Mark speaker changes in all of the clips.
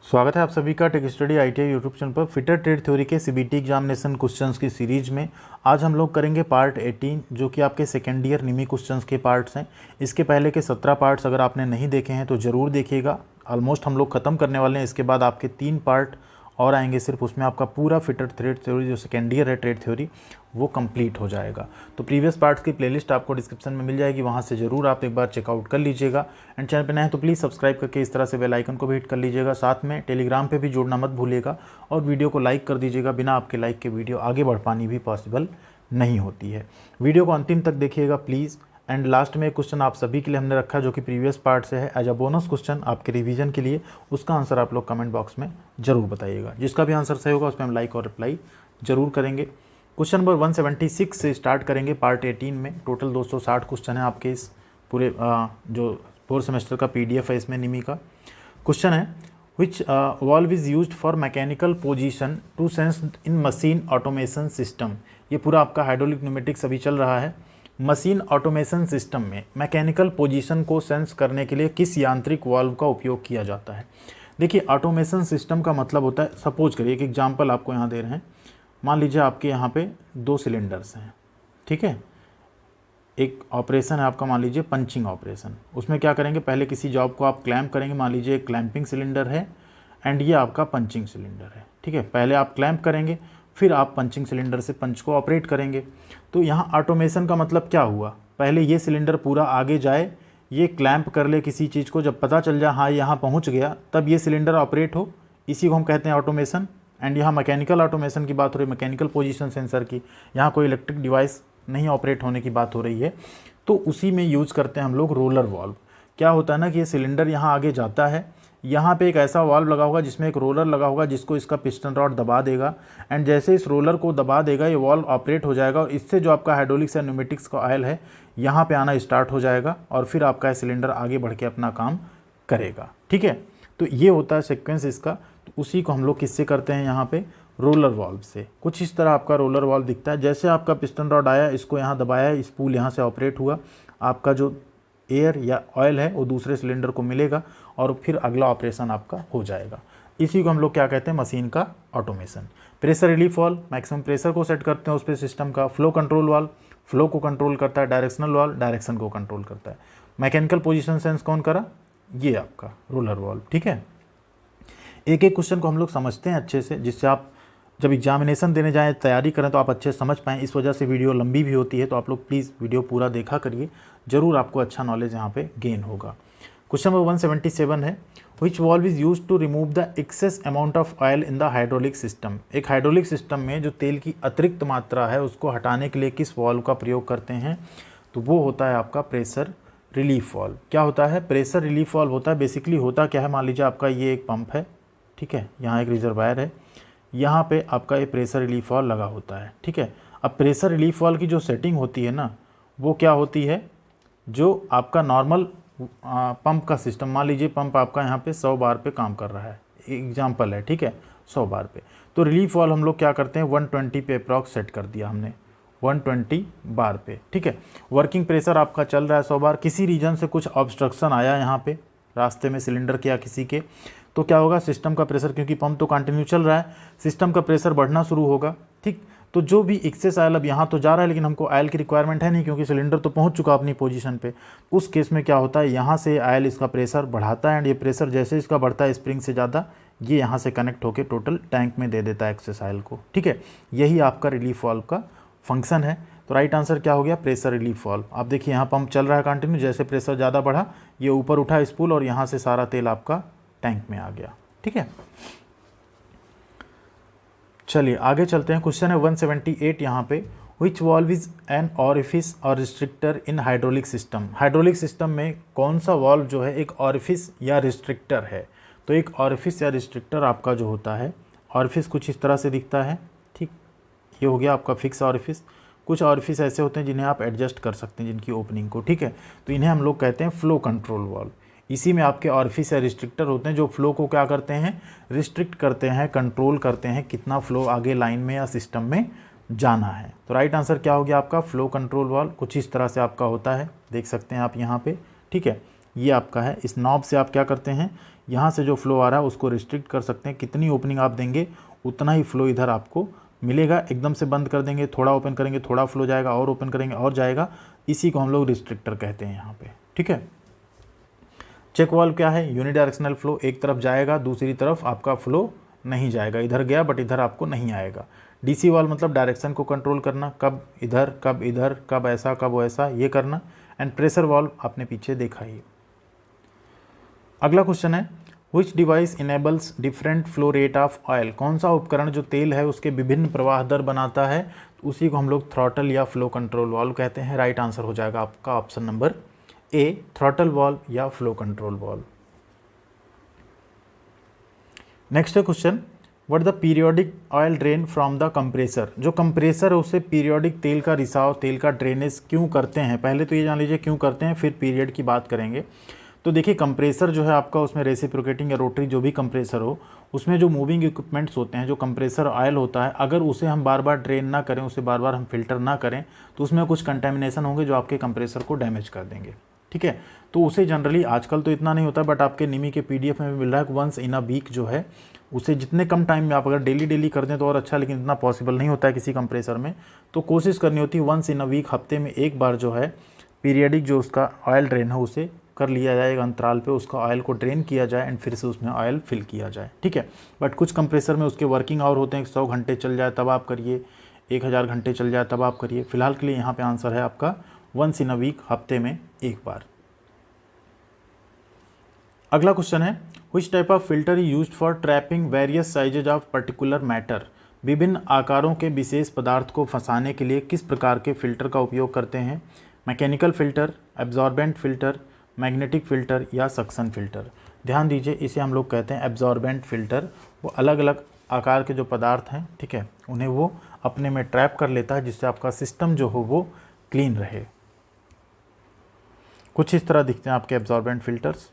Speaker 1: स्वागत है आप सभी का tech study ITI YouTube channel पर फिटर ट्रेड थ्योरी के CBT एग्जामिनेशन क्वेश्चंस की सीरीज में आज हम लोग करेंगे पार्ट 18 जो कि आपके सेकेंड ईयर निमी क्वेश्चंस के पार्ट्स हैं। इसके पहले के 17 पार्ट्स अगर आपने नहीं देखे हैं तो ज़रूर देखिएगा। ऑलमोस्ट हम लोग ख़त्म करने वाले हैं। इसके बाद आपके 3 पार्ट और आएंगे, सिर्फ उसमें आपका पूरा फिटर ट्रेड थ्योरी जो सेकेंड ईयर है ट्रेड थ्योरी वो कंप्लीट हो जाएगा। तो प्रीवियस पार्ट्स की प्लेलिस्ट आपको डिस्क्रिप्शन में मिल जाएगी, वहाँ से ज़रूर आप एक बार चेकआउट कर लीजिएगा। एंड चैनल पर नए हैं तो प्लीज़ सब्सक्राइब करके इस तरह से बेल आइकन को भी हिट कर लीजिएगा। साथ में टेलीग्राम पे भी जुड़ना मत भूलिएगा और वीडियो को लाइक कर दीजिएगा। बिना आपके लाइक के वीडियो आगे बढ़ पानी भी पॉसिबल नहीं होती है। वीडियो को अंतिम तक देखिएगा प्लीज़। एंड लास्ट में एक क्वेश्चन आप सभी के लिए हमने रखा जो कि प्रीवियस पार्ट से है एज अ बोनस क्वेश्चन आपके रिवीजन के लिए। उसका आंसर आप लोग कमेंट बॉक्स में ज़रूर बताइएगा। जिसका भी आंसर सही होगा उस पर हम लाइक और रिप्लाई ज़रूर करेंगे। क्वेश्चन नंबर 176 से स्टार्ट करेंगे पार्ट 18 में। टोटल 260 क्वेश्चन है आपके इस पूरे जो 4 सेमेस्टर का PDF है इसमें निमी का। क्वेश्चन है which valve is used for mechanical position to sense in machine automation system. ये पूरा आपका हाइड्रोलिक न्यूमेटिक्स अभी चल रहा है। मशीन ऑटोमेशन सिस्टम में मैकेनिकल पोजीशन को सेंस करने के लिए किस यांत्रिक वाल्व का उपयोग किया जाता है। देखिए ऑटोमेशन सिस्टम का मतलब होता है, सपोज करिए एक एग्जांपल आपको यहाँ दे रहे हैं। मान लीजिए आपके यहाँ पे 2 सिलेंडर्स हैं, ठीक है। एक ऑपरेशन है आपका, मान लीजिए पंचिंग ऑपरेशन। उसमें क्या करेंगे, पहले किसी जॉब को आप क्लैंप करेंगे। मान लीजिए एक क्लैंपिंग सिलेंडर है एंड ये आपका पंचिंग सिलेंडर है, ठीक है। पहले आप क्लैंप करेंगे, फिर आप पंचिंग सिलेंडर से पंच को ऑपरेट करेंगे। तो यहाँ ऑटोमेशन का मतलब क्या हुआ, पहले ये सिलेंडर पूरा आगे जाए, ये क्लैंप कर ले किसी चीज़ को, जब पता चल जाए हाँ यहाँ पहुँच गया तब ये सिलेंडर ऑपरेट हो। इसी को हम कहते हैं ऑटोमेशन। एंड यहाँ मैकेनिकल ऑटोमेशन की बात हो रही है, मैकेनिकल पोजीशन सेंसर की। यहाँ कोई इलेक्ट्रिक डिवाइस नहीं ऑपरेट होने की बात हो रही है। तो उसी में यूज़ करते हैं हम लोग रोलर वाल्व। क्या होता है ना कि ये सिलेंडर यहाँ आगे जाता है, यहाँ पे एक ऐसा वाल्व लगा होगा जिसमें एक रोलर लगा होगा जिसको इसका पिस्टन रॉड दबा देगा। एंड जैसे इस रोलर को दबा देगा ये वाल्व ऑपरेट हो जाएगा और इससे जो आपका हाइड्रोलिक्स या न्यूमेटिक्स का ऑयल है यहाँ पे आना स्टार्ट हो जाएगा और फिर आपका सिलेंडर आगे बढ़ के अपना काम करेगा, ठीक है। तो ये होता है सीक्वेंस इसका। तो उसी को हम लोग किससे करते हैं, यहाँ पे रोलर वाल्व से। कुछ इस तरह आपका रोलर वाल्व दिखता है। जैसे आपका पिस्टन रॉड आया, इसको यहाँ दबाया, इस पूल यहाँ से ऑपरेट हुआ, आपका जो एयर या ऑयल है वो दूसरे सिलेंडर को मिलेगा और फिर अगला ऑपरेशन आपका हो जाएगा। इसी को हम लोग क्या कहते हैं, मशीन का automation. Pressure relief valve maximum pressure को सेट करते हैं उस पर सिस्टम का। फ्लो कंट्रोल वाल्व फ्लो को कंट्रोल करता है। डायरेक्शनल वाल्व डायरेक्शन को कंट्रोल करता है। मैकेनिकल पोजीशन सेंस कौन करा, ये आपका रोलर वाल्व, ठीक है। एक एक क्वेश्चन को हम लोग समझते हैं अच्छे से, जिससे आप जब एग्जामिनेशन देने जाएँ, तैयारी करें तो आप अच्छे से समझ पाएँ। इस वजह से वीडियो लंबी भी होती है, तो आप लोग प्लीज़ वीडियो पूरा देखा करिए, ज़रूर आपको अच्छा नॉलेज यहाँ पे गेन होगा। क्वेश्चन नंबर 177 है which valve is use to remove the excess amount of oil in the hydraulic system. एक हाइड्रोलिक सिस्टम में जो तेल की अतिरिक्त मात्रा है उसको हटाने के लिए किस वाल्व का प्रयोग करते हैं, तो वो होता है आपका प्रेशर रिलीफ वाल्व। क्या होता है, प्रेशर रिलीफ वाल्व होता है। बेसिकली होता क्या है, मान लीजिए आपका ये एक पंप है, ठीक है, यहाँ एक रिजर्वायर है, यहाँ पे आपका ये प्रेशर रिलीफ वाल्व लगा होता है, ठीक है। अब प्रेशर रिलीफ वाल्व की जो सेटिंग होती है ना, वो क्या होती है, जो आपका नॉर्मल पंप का सिस्टम, मान लीजिए पंप आपका यहाँ पे 100 बार पे काम कर रहा है, एग्जांपल है, ठीक है, 100 बार पे। तो रिलीफ वाल्व हम लोग क्या करते हैं, 120 पे अप्रॉक्स सेट कर दिया हमने, 120 बार पे, ठीक है। वर्किंग प्रेशर आपका चल रहा है 100 बार। किसी रीजन से कुछ ऑब्स्ट्रक्शन आया यहाँ पे रास्ते में सिलेंडर के या किसी के, तो क्या होगा, सिस्टम का प्रेशर, क्योंकि पंप तो कंटिन्यू चल रहा है, सिस्टम का प्रेशर बढ़ना शुरू होगा, ठीक। तो जो भी एक्सेस ऑयल अब यहाँ तो जा रहा है, लेकिन हमको ऑयल की रिक्वायरमेंट है नहीं क्योंकि सिलेंडर तो पहुँच चुका अपनी पोजीशन पे। उस केस में क्या होता है, यहाँ से ऑयल इसका प्रेशर बढ़ाता है एंड ये प्रेशर जैसे इसका बढ़ता है स्प्रिंग से ज़्यादा, ये यहाँ से कनेक्ट होकर टोटल टैंक में दे देता है एक्सेस ऑयल को, ठीक है। यही आपका रिलीफ वाल्व का फंक्शन है। तो राइट आंसर क्या हो गया, प्रेशर रिलीफ वाल्व। आप देखिए यहाँ पंप चल रहा है कंटिन्यू, जैसे प्रेशर ज़्यादा बढ़ा ये ऊपर उठा स्पूल और यहाँ से सारा तेल आपका टैंक में आ गया, ठीक है। चलिए आगे चलते हैं। क्वेश्चन है 178 यहाँ पे which valve is an orifice और restrictor in hydraulic system. Hydraulic system में कौन सा वाल्व जो है एक ऑरिफिस या रिस्ट्रिक्टर है। तो एक ऑरिफिस या रिस्ट्रिक्टर आपका जो होता है, ऑरिफिस कुछ इस तरह से दिखता है, ठीक, ये हो गया आपका फिक्स ऑरिफिस। कुछ ऑरिफिस ऐसे होते हैं जिन्हें आप एडजस्ट कर सकते हैं जिनकी ओपनिंग को, ठीक है। तो इन्हें हम लोग कहते हैं फ्लो कंट्रोल वाल्व। इसी में आपके ऑरिफिस या रिस्ट्रिक्टर होते हैं जो फ्लो को क्या करते हैं, रिस्ट्रिक्ट करते हैं, कंट्रोल करते हैं कितना फ्लो आगे लाइन में या सिस्टम में जाना है। तो राइट आंसर क्या हो गया आपका, फ्लो कंट्रोल वाल्व। कुछ इस तरह से आपका होता है, देख सकते हैं आप यहाँ पे, ठीक है। ये आपका है, इस नॉब से आप क्या करते हैं, यहाँ से जो फ्लो आ रहा है उसको रिस्ट्रिक्ट कर सकते हैं। कितनी ओपनिंग आप देंगे उतना ही फ्लो इधर आपको मिलेगा। एकदम से बंद कर देंगे, थोड़ा ओपन करेंगे, थोड़ा फ्लो जाएगा, और ओपन करेंगे और जाएगा। इसी को हम लोग रिस्ट्रिक्टर कहते हैं यहाँ पे, ठीक है। चेक वाल्व क्या है? यूनिडायरेक्शनल फ्लो, एक तरफ जाएगा दूसरी तरफ आपका फ्लो नहीं जाएगा। इधर गया बट इधर आपको नहीं आएगा। डीसी वाल्व मतलब डायरेक्शन को कंट्रोल करना, कब इधर कब ऐसा कब वैसा, ये करना। एंड प्रेशर वाल्व आपने पीछे देखा ही। अगला क्वेश्चन है विच device enables different flow rate of oil. कौन सा उपकरण जो तेल है उसके विभिन्न प्रवाह दर बनाता है? तो उसी को हम लोग थ्रॉटल या फ्लो कंट्रोल वाल्व कहते हैं। राइट आंसर हो जाएगा आपका ऑप्शन नंबर ए, थ्रॉटल वाल्व या फ्लो कंट्रोल वाल्व। नेक्स्ट है question what the periodic oil drain from the compressor. जो कंप्रेसर है उससे पीरियोडिक तेल का रिसाव, तेल का ड्रेनेज क्यों करते हैं? पहले तो ये जान लीजिए क्यों करते हैं, फिर पीरियड की बात करेंगे। तो देखिए कंप्रेसर जो है आपका, उसमें रेसिप्रोकेटिंग या रोटरी जो भी कंप्रेसर हो, उसमें जो मूविंग इक्विपमेंट्स होते हैं, जो कंप्रेसर ऑयल होता है, अगर उसे हम बार बार ड्रेन ना करें, उसे बार बार हम फिल्टर ना करें, तो उसमें कुछ कंटेमिनेशन होंगे जो आपके कंप्रेसर को डैमेज कर देंगे, ठीक है। तो उसे जनरली आजकल तो इतना नहीं होता, बट आपके निमी के पीडीएफ में भी मिल रहा है कि वंस इन अ वीक जो है, उसे जितने कम टाइम में आप अगर डेली कर दें तो और अच्छा, लेकिन इतना पॉसिबल नहीं होता है किसी कंप्रेसर में। तो कोशिश करनी होती है वंस इन अ वीक, हफ्ते में एक बार जो है पीरियडिक जो उसका ऑयल ड्रेन है उसे कर लिया जाए। एक अंतराल पे उसका ऑयल को ड्रेन किया जाए एंड फिर से उसमें ऑयल फिल किया जाए, ठीक है। बट कुछ कंप्रेसर में उसके वर्किंग आवर होते हैं, 100 घंटे चल जाए तब आप करिए, 1000 घंटे चल जाए तब आप करिए। फिलहाल के लिए यहाँ पे आंसर है आपका वंस इन अ वीक, हफ्ते में एक बार। अगला क्वेश्चन है which type of filter used for trapping various sizes of particular matter. विभिन्न आकारों के विशेष पदार्थ को फंसाने के लिए किस प्रकार के फिल्टर का उपयोग करते हैं? Mechanical filter, absorbent filter, magnetic filter या सक्शन फिल्टर। ध्यान दीजिए, इसे हम लोग कहते हैं एब्जॉर्बेंट फिल्टर। वो अलग अलग आकार के जो पदार्थ हैं, ठीक है, उन्हें वो अपने में ट्रैप कर लेता है, जिससे आपका सिस्टम जो हो वो क्लीन रहे। कुछ इस तरह दिखते हैं आपके एब्जॉर्बेंट फिल्टर्स।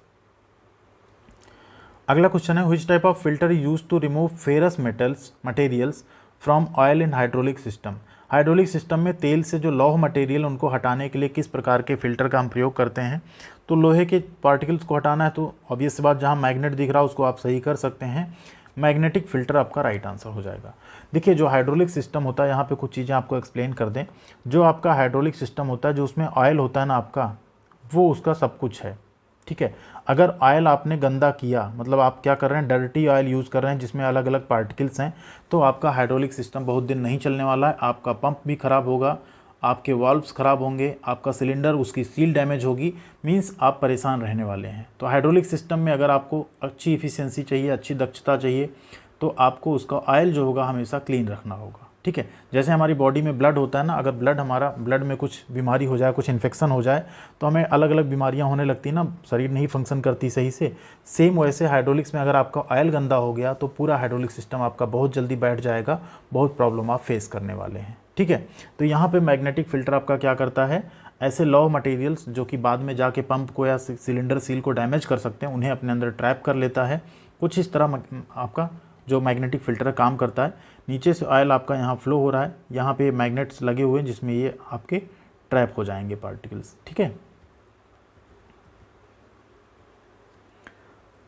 Speaker 1: अगला क्वेश्चन है which type of filter use to remove ferrous materials from oil in hydraulic system. Hydraulic system में तेल से जो लौह मटेरियल उनको हटाने के लिए किस प्रकार के फिल्टर का हम प्रयोग करते हैं? तो लोहे के पार्टिकल्स को हटाना है तो ऑब्वियस बात, जहाँ मैग्नेट दिख रहा है उसको आप सही कर सकते हैं। मैग्नेटिक फिल्टर आपका राइट आंसर हो जाएगा। देखिए जो हाइड्रोलिक सिस्टम होता है, यहाँ पे कुछ चीज़ें आपको एक्सप्लेन कर दें। जो आपका हाइड्रोलिक सिस्टम होता है, जो उसमें ऑयल होता है ना आपका, वो उसका सब कुछ है, ठीक है। अगर ऑयल आपने गंदा किया, मतलब आप क्या कर रहे हैं, डर्टी ऑयल यूज़ कर रहे हैं जिसमें अलग अलग पार्टिकल्स हैं, तो आपका हाइड्रोलिक सिस्टम बहुत दिन नहीं चलने वाला है। आपका पंप भी ख़राब होगा, आपके वाल्व्स ख़राब होंगे, आपका सिलेंडर, उसकी सील डैमेज होगी, मींस आप परेशान रहने वाले हैं। तो हाइड्रोलिक सिस्टम में अगर आपको अच्छी इफ़िशियंसी चाहिए, अच्छी दक्षता चाहिए, तो आपको उसका ऑयल जो होगा हमेशा क्लीन रखना होगा, ठीक है। जैसे हमारी बॉडी में ब्लड होता है ना, अगर ब्लड में कुछ बीमारी हो जाए, कुछ इन्फेक्शन हो जाए, तो हमें अलग अलग बीमारियां होने लगती ना, शरीर नहीं फंक्शन करती सही से। सेम वैसे हाइड्रोलिक्स में अगर आपका ऑयल गंदा हो गया तो पूरा हाइड्रोलिक सिस्टम आपका बहुत जल्दी बैठ जाएगा, बहुत प्रॉब्लम आप फेस करने वाले हैं, ठीक है। तो यहाँ पर मैग्नेटिक फिल्टर आपका क्या करता है, ऐसे लौह मटेरियल्स जो कि बाद में जाके पंप को या सिलेंडर सील को डैमेज कर सकते हैं, उन्हें अपने अंदर ट्रैप कर लेता है। कुछ इस तरह आपका जो मैग्नेटिक फिल्टर काम करता है। नीचे से ऑयल आपका यहाँ फ्लो हो रहा है, यहाँ पे मैग्नेट्स लगे हुए हैं जिसमें ये आपके ट्रैप हो जाएंगे पार्टिकल्स, ठीक है।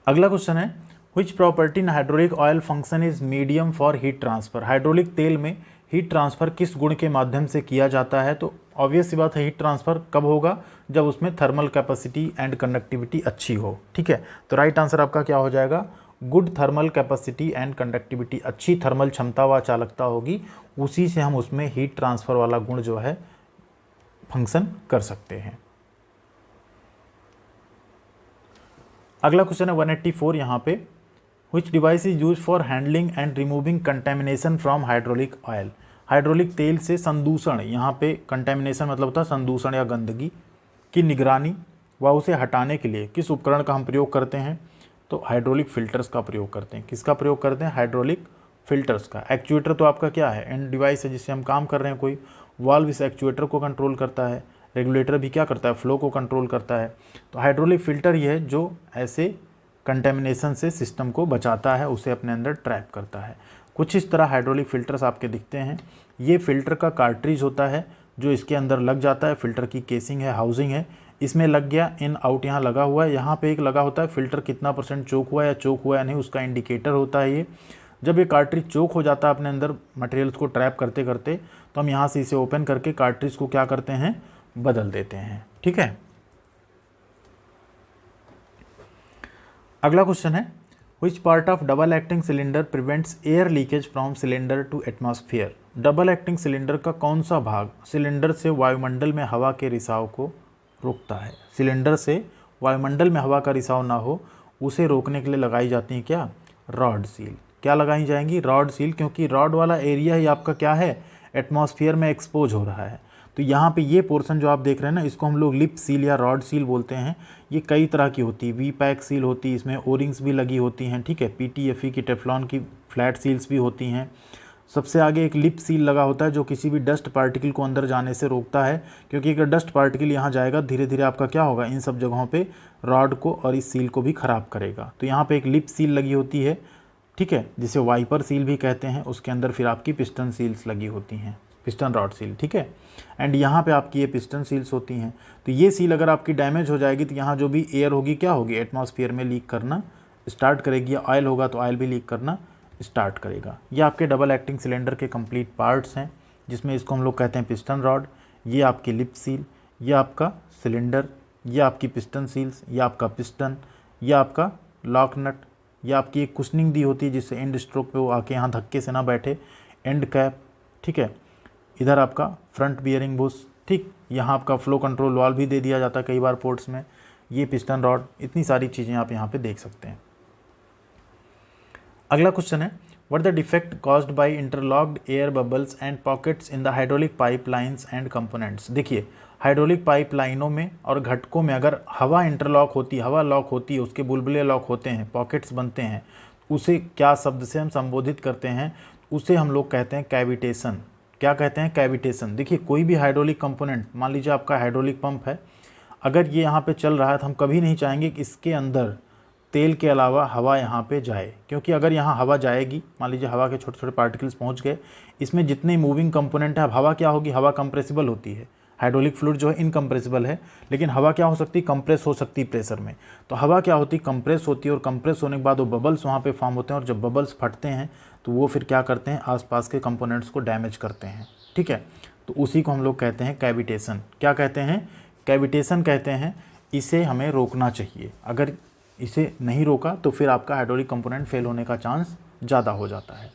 Speaker 1: अगला क्वेश्चन है which property in hydraulic oil function is medium for heat transfer. Hydraulic तेल में हीट ट्रांसफ़र किस गुण के माध्यम से किया जाता है? तो ऑब्वियस सी बात है, हीट ट्रांसफ़र कब होगा, जब उसमें थर्मल कैपेसिटी एंड कंडक्टिविटी अच्छी हो, ठीक है। तो राइट आंसर आपका क्या हो जाएगा, good thermal capacity and conductivity. अच्छी थर्मल क्षमता व चालकता होगी, उसी से हम उसमें हीट ट्रांसफ़र वाला गुण जो है फंक्शन कर सकते हैं। अगला क्वेश्चन है 184 यहाँ पे विच device is use for handling and removing contamination from hydraulic oil. Hydraulic तेल से संदूषण, यहाँ पे कंटेमिनेशन मतलब होता है संदूषण या गंदगी की निगरानी व उसे हटाने के लिए किस उपकरण का हम प्रयोग करते हैं? तो हाइड्रोलिक फिल्टर्स का प्रयोग करते हैं। किसका प्रयोग करते हैं? हाइड्रोलिक फिल्टर्स का। एक्चुएटर तो आपका क्या है, एंड डिवाइस है जिससे हम काम कर रहे हैं कोई। वाल्व इस एक्चुएटर को कंट्रोल करता है, रेगुलेटर भी क्या करता है, फ्लो को कंट्रोल करता है। तो हाइड्रोलिक फिल्टर ये है जो ऐसे कंटेमिनेशन से सिस्टम को बचाता है, उसे अपने अंदर ट्रैप करता है। कुछ इस तरह हाइड्रोलिक फिल्टर्स आपके दिखते हैं। ये फिल्टर का कार्ट्रिज होता है जो इसके अंदर लग जाता है, फिल्टर की केसिंग है, हाउसिंग है, इसमें लग गया, इन आउट यहाँ लगा हुआ है। यहाँ पे एक लगा होता है फिल्टर कितना % चोक हुआ या चोक हुआ या नहीं, उसका इंडिकेटर होता है ये। जब ये कार्ट्रिज चोक हो जाता है अपने अंदर मटेरियल्स को ट्रैप करते करते, तो हम यहाँ से इसे ओपन करके कार्ट्रिज को क्या करते हैं, बदल देते हैं। ठीक है, अगला क्वेश्चन है which part of double acting cylinder prevents air leakage from cylinder to atmosphere. Double acting cylinder का कौन सा भाग सिलेंडर से वायुमंडल में हवा के रिसाव को रोकता है। सिलेंडर से वायुमंडल में हवा का रिसाव ना हो उसे रोकने के लिए लगाई जाती है क्या, रॉड सील। क्या लगाई जाएंगी, रॉड सील, क्योंकि रॉड वाला एरिया ही आपका क्या है, एटमॉस्फेयर में एक्सपोज हो रहा है। तो यहाँ पे ये पोर्शन जो आप देख रहे हैं ना, इसको हम लोग लिप सील या रॉड सील बोलते हैं। ये कई तरह की होती है, वी पैक सील होती है, इसमें ओरिंग्स भी लगी होती हैं। ठीक है, PTFE की टेफ्लॉन की फ्लैट सील्स भी होती हैं। सबसे आगे एक लिप सील लगा होता है जो किसी भी डस्ट पार्टिकल को अंदर जाने से रोकता है, क्योंकि अगर डस्ट पार्टिकल यहाँ जाएगा धीरे धीरे आपका क्या होगा, इन सब जगहों पे रॉड को और इस सील को भी ख़राब करेगा। तो यहाँ पे एक लिप सील लगी होती है, ठीक है, जिसे वाइपर सील भी कहते हैं। उसके अंदर फिर आपकी पिस्टन सील्स लगी होती हैं, पिस्टन रॉड सील। ठीक है, एंड यहाँ पे आपकी ये पिस्टन सील्स होती हैं। तो ये सील अगर आपकी डैमेज हो जाएगी तो यहाँ जो भी एयर होगी क्या होगी, एटमॉस्फेयर में लीक करना स्टार्ट करेगी। ऑयल होगा तो ऑयल भी लीक करना स्टार्ट करेगा। ये आपके डबल एक्टिंग सिलेंडर के कंप्लीट पार्ट्स हैं, जिसमें इसको हम लोग कहते हैं पिस्टन रॉड, ये आपकी लिप सील, ये आपका सिलेंडर, ये आपकी पिस्टन सील्स, ये आपका पिस्टन, ये आपका लॉक नट, ये आपकी एक कुशनिंग दी होती है जिससे एंड स्ट्रोक पे वो आके यहाँ धक्के से ना बैठे, एंड कैप। ठीक है, इधर आपका फ्रंट बियरिंग बुश। ठीक, यहाँ आपका फ्लो कंट्रोल वाल्व भी दे दिया जाता है कई बार पोर्ट्स में। ये पिस्टन रॉड, इतनी सारी चीज़ें आप यहाँ पे देख सकते हैं। अगला क्वेश्चन है what the defect caused by interlocked air bubbles and pockets in the hydraulic pipelines and components. देखिए, हाइड्रोलिक पाइपलाइनों में और घटकों में अगर हवा इंटरलॉक होती, हवा लॉक होती है, उसके बुलबुले लॉक होते हैं, पॉकेट्स बनते हैं, उसे क्या शब्द से हम संबोधित करते हैं, उसे हम लोग कहते हैं कैविटेशन। क्या कहते हैं, कैविटेशन। देखिए, कोई भी हाइड्रोलिक कंपोनेंट, मान लीजिए आपका हाइड्रोलिक पंप है, अगर ये यहाँ पे चल रहा है तो हम कभी नहीं चाहेंगे कि इसके अंदर तेल के अलावा हवा यहाँ पे जाए, क्योंकि अगर यहाँ हवा जाएगी, मान लीजिए हवा के छोटे छोटे पार्टिकल्स पहुँच गए, इसमें जितने मूविंग कंपोनेंट है, अब हवा क्या होगी, हवा कंप्रेसिबल होती है। हाइड्रोलिक फ्लूइड जो है इनकम्प्रेसिबल है, लेकिन हवा क्या हो सकती है, कंप्रेस हो सकती है प्रेशर में। तो हवा क्या होती है, कंप्रेस होती है, और कंप्रेस होने के बाद वो बबल्स वहाँ पे फॉर्म होते हैं, और जब बबल्स फटते हैं तो वो फिर क्या करते हैं, आसपास के कंपोनेंट्स को डैमेज करते हैं। ठीक है, तो उसी को हम लोग कहते हैं कैविटेशन। क्या कहते हैं, कैविटेशन कहते हैं। इसे हमें रोकना चाहिए, अगर इसे नहीं रोका तो फिर आपका हाइड्रोलिक कंपोनेंट फेल होने का चांस ज़्यादा हो जाता है।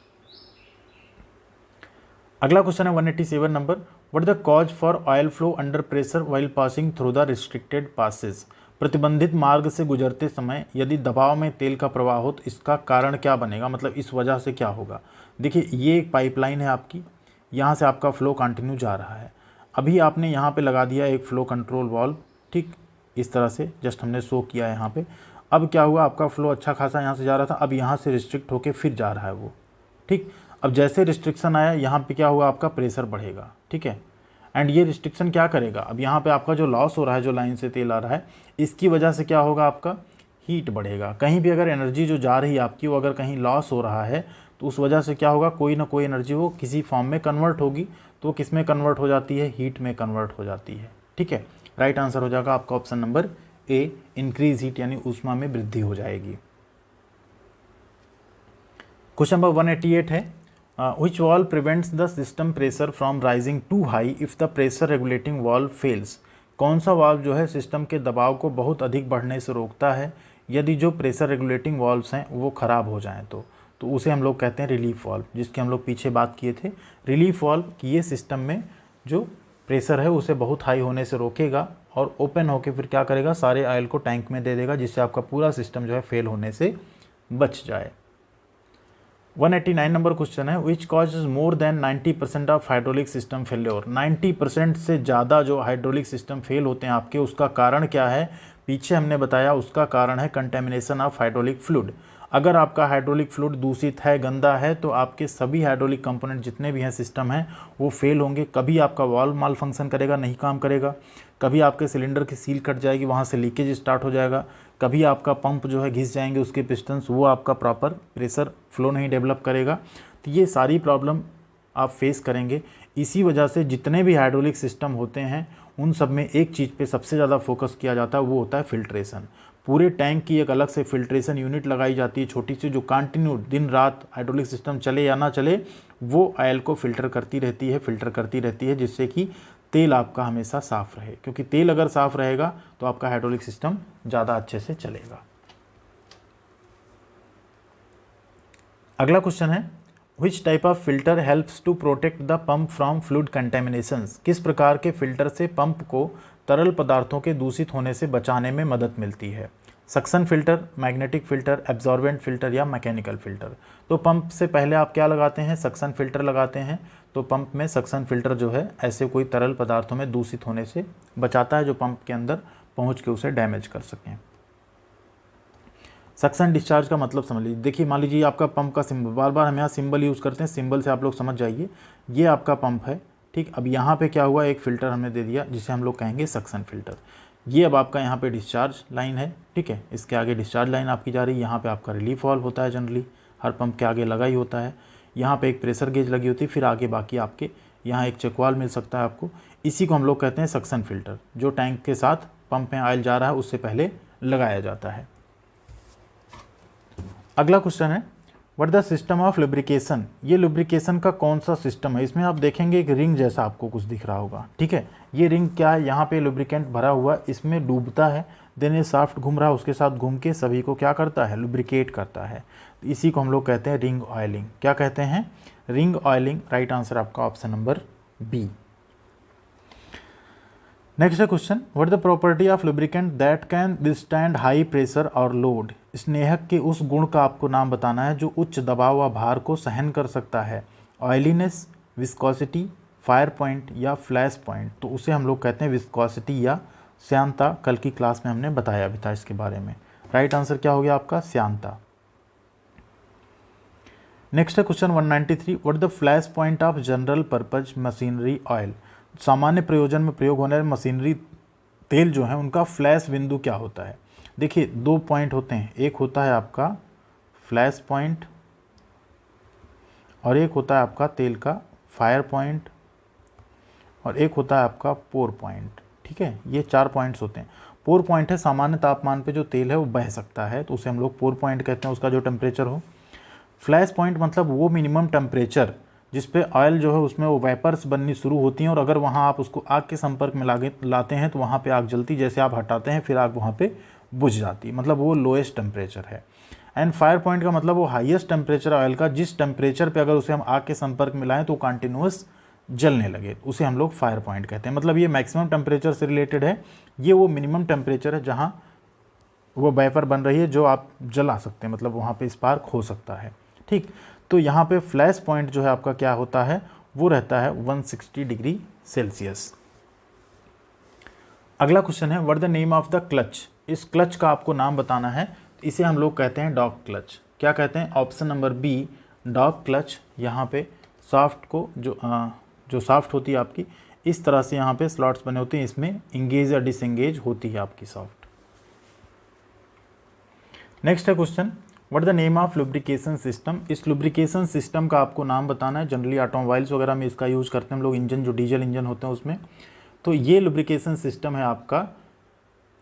Speaker 1: अगला क्वेश्चन है 187 number, what the cause for oil flow under pressure while passing through the restricted passes. प्रतिबंधित मार्ग से गुजरते समय यदि दबाव में तेल का प्रवाह हो तो इसका कारण क्या बनेगा, मतलब इस वजह से क्या होगा। देखिए, ये एक पाइपलाइन है आपकी, यहाँ से आपका फ्लो कंटिन्यू जा रहा है। अभी आपने यहाँ पे लगा दिया एक फ्लो कंट्रोल वाल्व, ठीक, इस तरह से जस्ट हमने शो किया है यहाँ पे। अब क्या हुआ, आपका फ्लो अच्छा खासा यहाँ से जा रहा था, अब यहाँ से रिस्ट्रिक्ट होके फिर जा रहा है वो। ठीक, अब जैसे रिस्ट्रिक्शन आया यहाँ पे क्या हुआ, आपका प्रेशर बढ़ेगा। ठीक है, एंड ये रिस्ट्रिक्शन क्या करेगा, अब यहाँ पे आपका जो लॉस हो रहा है, जो लाइन से तेल आ रहा है, इसकी वजह से क्या होगा, आपका हीट बढ़ेगा। कहीं भी अगर एनर्जी जो जा रही है आपकी, वो अगर कहीं लॉस हो रहा है तो उस वजह से क्या होगा, कोई ना कोई एनर्जी वो किसी फॉर्म में कन्वर्ट होगी। तो वो किस में कन्वर्ट हो जाती है, हीट में कन्वर्ट हो जाती है। ठीक है, राइट आंसर हो जाएगा आपका ऑप्शन नंबर ए, इंक्रीज हीट, यानी ऊष्मा में वृद्धि हो जाएगी। क्वेश्चन नंबर 188 है which valve prevents the system pressure from rising too high if the pressure regulating valve fails। कौन सा वाल्व जो है सिस्टम के दबाव को बहुत अधिक बढ़ने से रोकता है यदि जो प्रेशर रेगुलेटिंग वाल्व्स हैं वो ख़राब हो जाएं तो उसे हम लोग कहते हैं रिलीफ वाल्व, जिसकी हम लोग पीछे बात किए थे। रिलीफ वाल्व कि ये सिस्टम में जो प्रेशर है उसे बहुत हाई होने से रोकेगा और ओपन होकर फिर क्या करेगा, सारे ऑयल को टैंक में दे देगा, जिससे आपका पूरा सिस्टम जो है फेल होने से बच जाए। 189 नंबर क्वेश्चन है which causes more than 90% of hydraulic system failure. 90% से ज़्यादा जो हाइड्रोलिक सिस्टम फेल होते हैं आपके, उसका कारण क्या है, पीछे हमने बताया उसका कारण है कंटेमिनेशन ऑफ हाइड्रोलिक फ्लूइड। अगर आपका हाइड्रोलिक फ्लूइड दूषित है, गंदा है, तो आपके सभी हाइड्रोलिक कंपोनेंट जितने भी हैं सिस्टम हैं वो फेल होंगे। कभी आपका वाल्व माल फंक्शन करेगा, नहीं काम करेगा, कभी आपके सिलेंडर की सील कट जाएगी, वहाँ से लीकेज स्टार्ट हो जाएगा, कभी आपका पंप जो है घिस जाएंगे उसके पिस्टन्स, वो आपका प्रॉपर प्रेशर फ्लो नहीं डेवलप करेगा। तो ये सारी प्रॉब्लम आप फेस करेंगे। इसी वजह से जितने भी हाइड्रोलिक सिस्टम होते हैं उन सब में एक चीज़ पे सबसे ज़्यादा फोकस किया जाता है, वो होता है फिल्ट्रेशन। पूरे टैंक की एक अलग से फिल्ट्रेशन यूनिट लगाई जाती है छोटी सी, जो कंटिन्यू दिन रात हाइड्रोलिक सिस्टम चले या ना चले वो ऑयल को फिल्टर करती रहती है, जिससे कि तेल आपका हमेशा साफ़ रहे, क्योंकि तेल अगर साफ़ रहेगा तो आपका हाइड्रोलिक सिस्टम ज़्यादा अच्छे से चलेगा। अगला क्वेश्चन है, which type of filter helps to protect the pump from fluid contaminations. किस प्रकार के फिल्टर से पंप को तरल पदार्थों के दूषित होने से बचाने में मदद मिलती है। Suction filter, magnetic filter, absorbent filter या मैकेनिकल फिल्टर। तो पंप से पहले आप क्या लगाते हैं, सक्शन फिल्टर लगाते हैं। तो पंप में सक्शन फिल्टर जो है ऐसे कोई तरल पदार्थों में दूषित होने से बचाता है जो पंप के अंदर पहुंच के उसे डैमेज कर सकें। सक्शन डिस्चार्ज का मतलब समझ लीजिए, देखिए मान लीजिए आपका पंप का सिंबल, बार बार हम यहाँ सिंबल यूज़ करते हैं, सिंबल से आप लोग समझ जाइए, ये आपका पंप है, ठीक। अब यहाँ पे क्या हुआ, एक फ़िल्टर हमने दे दिया जिसे हम लोग कहेंगे सक्शन फिल्टर। ये अब आपका यहाँ पे डिस्चार्ज लाइन है, ठीक है, इसके आगे डिस्चार्ज लाइन आपकी जा रही है। यहाँ पे आपका रिलीफ वाल्व होता है, जनरली हर पंप के आगे लगा ही होता है। यहाँ पे एक प्रेशर गेज लगी होती है, फिर आगे बाकी आपके यहाँ एक चेक वाल्व मिल सकता है आपको। इसी को हम लोग कहते हैं सक्शन फिल्टर, जो टैंक के साथ पंप में ऑयल जा रहा है उससे पहले लगाया जाता है। अगला क्वेश्चन है, what the system of lubrication. ये लुब्रिकेशन का कौन सा सिस्टम है। इसमें आप देखेंगे एक रिंग जैसा आपको कुछ दिख रहा होगा, ठीक है। ये रिंग क्या है, यहाँ पे लुब्रिकेंट भरा हुआ, इसमें डूबता है, देन ये शाफ्ट घूम रहा है, उसके साथ घूम के सभी को क्या करता है, लुब्रिकेट करता है। इसी को हम लोग कहते हैं रिंग ऑयलिंग। क्या कहते हैं, रिंग ऑयलिंग। राइट आंसर आपका ऑप्शन नंबर बी। नेक्स्ट है question, what the property of lubricant that can withstand high pressure और लोड। स्नेहक के उस गुण का आपको नाम बताना है जो उच्च दबाव व भार को सहन कर सकता है। ऑयलीनेस, विस्कोसिटी, फायर पॉइंट या फ्लैश पॉइंट। तो उसे हम लोग कहते हैं विस्कोसिटी या श्यानता। कल की क्लास में हमने बताया भी था इसके बारे में। राइट आंसर क्या हो गया आपका, श्यानता। नेक्स्ट है question 193, what the flash point of general purpose machinery oil. सामान्य प्रयोजन में प्रयोग होने वाले मशीनरी तेल जो है उनका फ्लैश बिंदु क्या होता है। देखिए दो पॉइंट होते हैं, एक होता है आपका फ्लैश पॉइंट और एक होता है आपका तेल का फायर पॉइंट और एक होता है आपका पोर पॉइंट, ठीक है। ये 4 पॉइंट्स होते हैं। पोर पॉइंट है सामान्य तापमान पे जो तेल है वो बह सकता है, तो उसे हम लोग पोर पॉइंट कहते हैं, उसका जो टेम्परेचर हो। फ्लैश पॉइंट मतलब वो मिनिमम टेम्परेचर जिस पे ऑयल जो है उसमें वो वेपर्स बननी शुरू होती हैं और अगर वहाँ आप उसको आग के संपर्क में लाते हैं तो वहाँ पे आग जलती, जैसे आप हटाते हैं फिर आग वहाँ पे बुझ जाती है, मतलब वो लोएस्ट टेम्परेचर है। एंड फायर पॉइंट का मतलब वो हाईएस्ट टेम्परेचर ऑयल का, जिस टेम्परेचर पे अगर उसे हम आग के संपर्क में लाएँ तो कंटिन्यूस जलने लगे, उसे हम लोग फायर पॉइंट कहते हैं। मतलब ये मैक्सिमम टेम्परेचर से रिलेटेड है, ये वो मिनिमम टेम्परेचर है जहाँ वो वेपर बन रही है जो आप जला सकते हैं, मतलब वहाँ पे स्पार्क हो सकता है, ठीक। तो यहाँ पे फ्लैश पॉइंट जो है आपका क्या होता है, वो रहता है 160 डिग्री सेल्सियस। अगला क्वेश्चन है, what the name of the clutch. इस क्लच का आपको नाम बताना है, इसे हम लोग कहते हैं डॉग क्लच। क्या कहते हैं, option number B dog clutch. यहाँ पे शाफ्ट को जो शाफ्ट होती है आपकी, इस तरह से यहाँ पे स्लॉट्स बने होते हैं, इसमें इंगेज या डिसएंगेज होती है आपकी शाफ्ट। नेक्स्ट है question, what the name of lubrication system. इस लुब्रिकेशन सिस्टम का आपको नाम बताना है। जनरली ऑटोमोबाइल्स वगैरह में इसका यूज़ करते हैं हम लोग, इंजन जो डीजल इंजन होते हैं उसमें। तो ये लुब्रिकेशन सिस्टम है आपका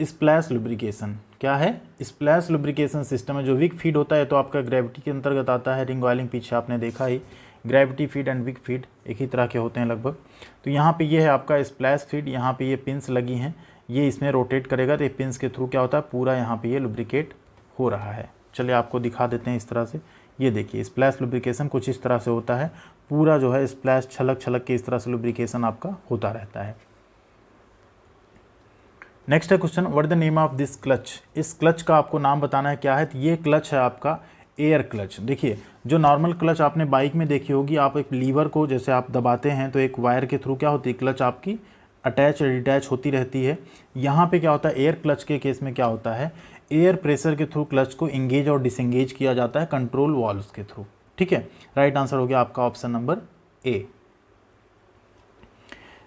Speaker 1: स्प्लैश लुब्रिकेशन। क्या है, स्प्लैश लुब्रिकेशन सिस्टम है। जो विक फीड होता है तो आपका ग्रेविटी के अंतर्गत आता है। रिंग ऑयलिंग पीछे आपने देखा ही, gravity feed and wick feed एक ही तरह के होते हैं लगभग। तो यहाँ पे ये है आपका स्प्लैश फीड, यहाँ पे ये पिंस लगी हैं, ये इसमें रोटेट करेगा तो ये पिंस के थ्रू क्या होता है, पूरा यहाँ पे ये लुब्रिकेट हो रहा है। चलिए आपको दिखा देते हैं इस तरह से। ये देखिए स्प्लैश लुब्रिकेशन कुछ इस तरह से होता है, पूरा जो है स्प्लैश छलक छलक के इस तरह से लुब्रिकेशन आपका होता रहता है। नेक्स्ट है question, what the name of this clutch. इस क्लच का आपको नाम बताना है क्या है। तो ये क्लच है आपका एयर क्लच। देखिए जो नॉर्मल क्लच आपने बाइक में देखी होगी, आप एक लीवर को जैसे आप दबाते हैं तो एक वायर के थ्रू क्या होती है, क्लच आपकी अटैच डिटैच होती रहती है। यहाँ पे क्या होता है, एयर क्लच के केस में क्या होता है, एयर प्रेशर के थ्रू क्लच को इंगेज और डिसएंगेज किया जाता है कंट्रोल वाल्व्स के थ्रू, ठीक है। राइट आंसर हो गया आपका option number A.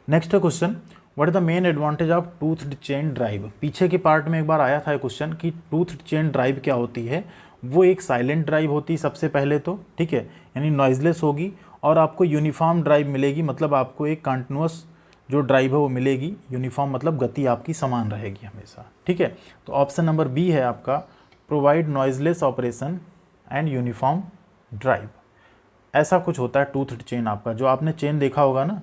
Speaker 1: Next question, what is the main advantage of toothed chain drive. पीछे के पार्ट में एक बार आया था क्वेश्चन कि टूथड चेन ड्राइव क्या होती है। वो एक साइलेंट ड्राइव होती है सबसे पहले तो, ठीक है, यानी नॉइजलेस होगी और आपको यूनिफॉर्म ड्राइव मिलेगी, मतलब आपको एक कंटिन्यूअस जो ड्राइव है वो मिलेगी। यूनिफॉर्म मतलब गति आपकी समान रहेगी हमेशा, ठीक है। तो ऑप्शन नंबर बी है आपका, provide noiseless operation and uniform drive. ऐसा कुछ होता है टूथड चेन आपका, जो आपने चेन देखा होगा ना,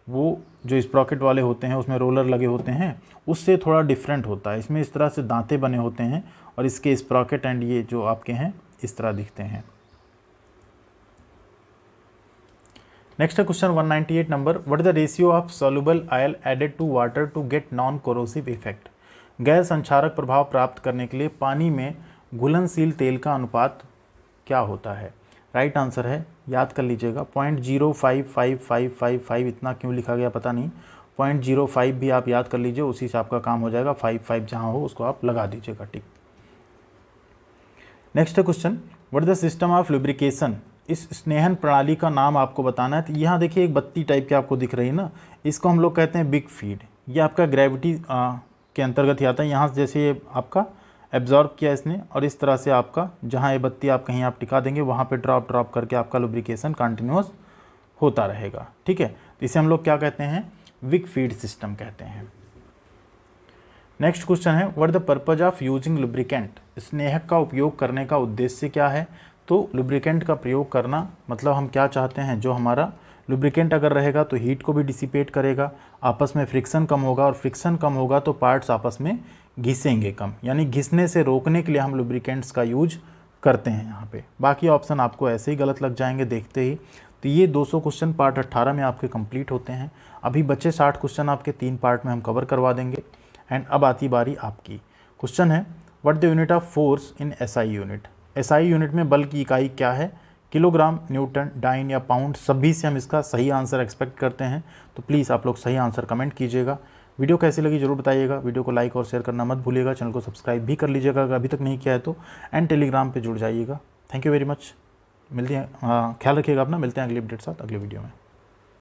Speaker 1: वो जो स्प्रॉकेट वाले होते हैं उसमें रोलर लगे होते हैं, उससे थोड़ा डिफरेंट होता है। इसमें इस तरह से दांते बने होते हैं और इसके स्प्रॉकेट एंड ये जो आपके हैं इस तरह दिखते हैं। नेक्स्ट है question 198 number, what is the ratio of soluble oil added to water to get non corrosive effect. गैर संक्षारक प्रभाव प्राप्त करने के लिए पानी में घुलनशील तेल का अनुपात क्या होता है। राइट आंसर है, याद कर लीजिएगा, 0.05555, इतना क्यों लिखा गया पता नहीं, 0.05 भी आप याद कर लीजिए, उसी से आपका काम हो जाएगा। 55 जहाँ हो उसको आप लगा दीजिएगा, ठीक। नेक्स्ट है question, what is the system of lubrication. इस स्नेहन प्रणाली का नाम आपको बताना है। तो यहाँ देखिए एक बत्ती टाइप की आपको दिख रही है ना, इसको हम लोग कहते हैं बिग फीड। ये आपका ग्रेविटी के अंतर्गत ही आता है। यहाँ से जैसे ये आपका एब्जॉर्ब किया इसने और इस तरह से आपका जहाँ ये बत्ती आप कहीं आप टिका देंगे वहाँ पे ड्रॉप करके आपका लुब्रिकेशन कंटिन्यूस होता रहेगा, ठीक है। तो इसे हम लोग क्या कहते हैं, विग फीड सिस्टम कहते हैं। नेक्स्ट क्वेश्चन है, what the purpose of using lubricant. स्नेहक का उपयोग करने का उद्देश्य क्या है। तो लुब्रिकेंट का प्रयोग करना मतलब हम क्या चाहते हैं, जो हमारा लुब्रिकेंट अगर रहेगा तो हीट को भी डिसिपेट करेगा, आपस में फ्रिक्शन कम होगा, और फ्रिक्शन कम होगा तो पार्ट्स आपस में घिसेंगे कम, यानी घिसने से रोकने के लिए हम लुब्रिकेंट्स का यूज करते हैं यहाँ पे। बाकी ऑप्शन आपको ऐसे ही गलत लग जाएंगे देखते ही। तो ये 200 क्वेश्चन पार्ट 18 में आपके कंप्लीट होते हैं। अभी बचे 60 क्वेश्चन आपके 3 पार्ट में हम कवर करवा देंगे। एंड अब आती बारी आपकी। क्वेश्चन है, what the unit of force in SI unit. SI unit में बल की इकाई क्या है। किलोग्राम, न्यूटन, डाइन या पाउंड, सभी से हम इसका सही आंसर एक्सपेक्ट करते हैं। तो प्लीज़ आप लोग सही आंसर कमेंट कीजिएगा। वीडियो कैसी लगी जरूर बताइएगा। वीडियो को लाइक और शेयर करना मत भूलिएगा। चैनल को सब्सक्राइब भी कर लीजिएगा अगर अभी तक नहीं किया है तो, एंड टेलीग्राम पे जुड़ जाइएगा। Thank you very much. मिलते हैं, ख्याल रखिएगा अपना। मिलते हैं अगली अपडेट साथ अगले वीडियो में।